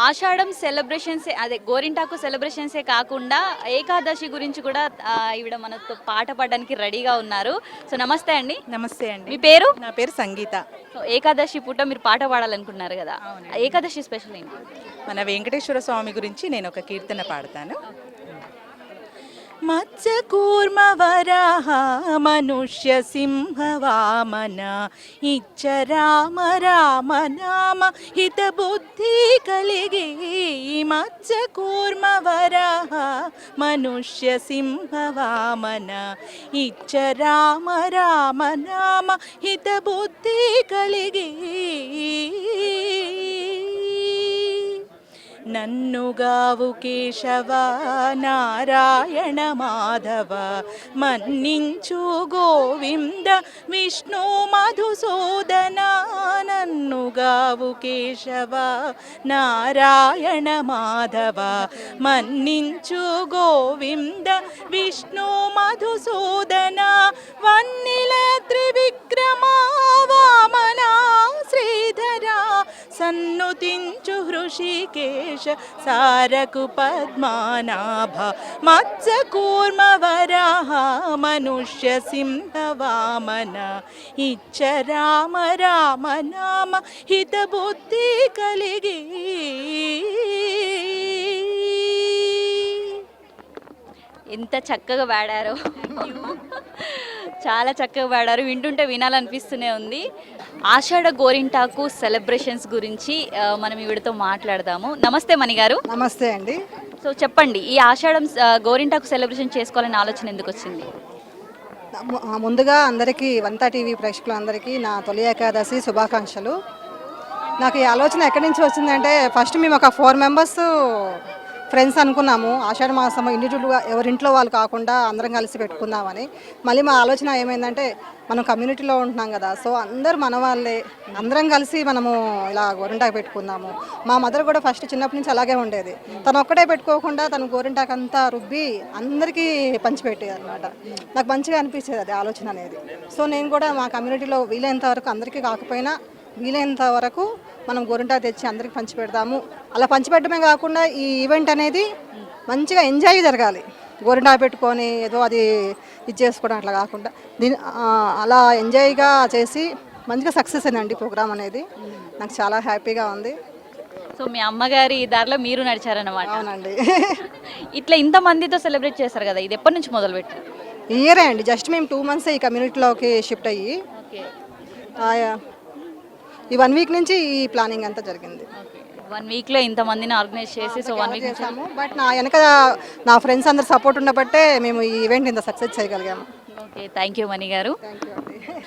ఆషాఢం సెలబ్రేషన్సే అదే గోరింటాకు సెలబ్రేషన్సే కాకుండా ఏకాదశి గురించి కూడా ఈవిడ మనతో పాట పాడడానికి రెడీగా ఉన్నారు. సో నమస్తే అండి. నమస్తే అండి. మీ పేరు? నా పేరు సంగీత. సో ఏకాదశి పూట మీరు పాట పాడాలనుకున్నారు కదా, ఏకాదశి స్పెషల్ ఏంటి? మన వెంకటేశ్వర స్వామి గురించి నేను ఒక కీర్తన పాడతాను. మత్స్య కూర్మ వరాహ మనుష్య సింహ వామన ఇచ్చ రామ రామ నామ హిత బుద్ధి కలిగి. మత్స్య కూర్మ వరాహ మనుష్య సింహ వామన ఇచ్చ రామ రామ నామ హిత బుద్ధి కలిగి. నన్నుగావు కేశవ నారాయణ మాధవ మన్నించు గోవింద విష్ణు మధుసూదన. నన్నుగావు కేశవ నారాయణ మాధవ మన్నించు గోవింద విష్ణు మధుసూదన. వన్నిల త్రివిక్రమ వామన శ్రీధర సన్నుతించు హృషికేశ సారకు పద్మానాభ. మత్స్య కూర్మ వరాహ మనుష్య సింహ వామన ఇచ్చ రామ రామ నామ హిత బుద్ధి కలిగి. ఎంత చక్కగా పాడారో, చాలా చక్కగా పాడారు. వింటుంటే వినాలనిపిస్తూనే ఉంది. ఆషాఢ గోరింటాకు సెలబ్రేషన్స్ గురించి మనం ఈవిడతో మాట్లాడదాము. నమస్తే మణిగారు. నమస్తే అండి. సో చెప్పండి, ఈ ఆషాఢం గోరింటాకు సెలబ్రేషన్ చేసుకోవాలని ఆలోచన ఎందుకు వచ్చింది? ముందుగా అందరికీ వంతా టీవీ ప్రేక్షకులందరికీ నా తొలి ఏకాదశి శుభాకాంక్షలు. నాకు ఈ ఆలోచన ఎక్కడి నుంచి వచ్చిందంటే, ఫస్ట్ మేము ఒక 4 మెంబర్స్ ఫ్రెండ్స్ అనుకున్నాము ఆషాఢ మాసం ఇండివిజువల్గా ఎవరింట్లో వాళ్ళు కాకుండా అందరం కలిసి పెట్టుకుందామని. మళ్ళీ మా ఆలోచన ఏమైందంటే, మనం కమ్యూనిటీలో ఉంటున్నాం కదా, సో అందరు మన వాళ్ళే, అందరం కలిసి మనము ఇలా గోరింటాకు పెట్టుకుందాము. మా మదర్ కూడా ఫస్ట్ చిన్నప్పటి నుంచి అలాగే ఉండేది. తను ఒక్కటే పెట్టుకోకుండా తను గోరింటాకు అంతా రుబ్బి అందరికీ పంచిపెట్టేది అనమాట. నాకు మంచిగా అనిపించేది అది ఆలోచన అనేది. సో నేను కూడా మా కమ్యూనిటీలో వీలైనంత వరకు అందరికీ కాకపోయినా వీలైనంత వరకు మనం గోరింటాకు తెచ్చి అందరికి పంచిపెడదాము. అలా పంచిపెట్టడమే కాకుండా ఈ ఈవెంట్ అనేది మంచిగా ఎంజాయ్ జరగాలి. గోరింటాకు పెట్టుకొని ఏదో అది ఇది చేసుకోవడం అట్లా కాకుండా అలా ఎంజాయ్గా చేసి మంచిగా సక్సెస్ అయిందండి ప్రోగ్రామ్ అనేది. నాకు చాలా హ్యాపీగా ఉంది. సో మీ అమ్మగారి దారిలో మీరు నడిచారన్నమాట. అవునండి. ఇట్లా ఇంతమందితో సెలబ్రేట్ చేస్తారు కదా, ఇది ఎప్పటి నుంచి మొదలుపెట్టారు? ఇయరే అండి. జస్ట్ మేము 2 months ఈ కమ్యూనిటీలోకి షిఫ్ట్ అయ్యి ఈ 1 week నుంచి ఈ ప్లానింగ్ అంతా జరిగింది. 1 weekలో ఇంతమందిని ఆర్గనైజ్ చేసి సో 1 week చేసాము. బట్ నా వెనక నా ఫ్రెండ్స్ అందరు సపోర్ట్ ఉండబట్టే మేము ఈ ఈవెంట్ ఇంత సక్సెస్ చేయగలిగాము. ఓకే, థ్యాంక్ యూ మణి గారు. థ్యాంక్ యూ అండి.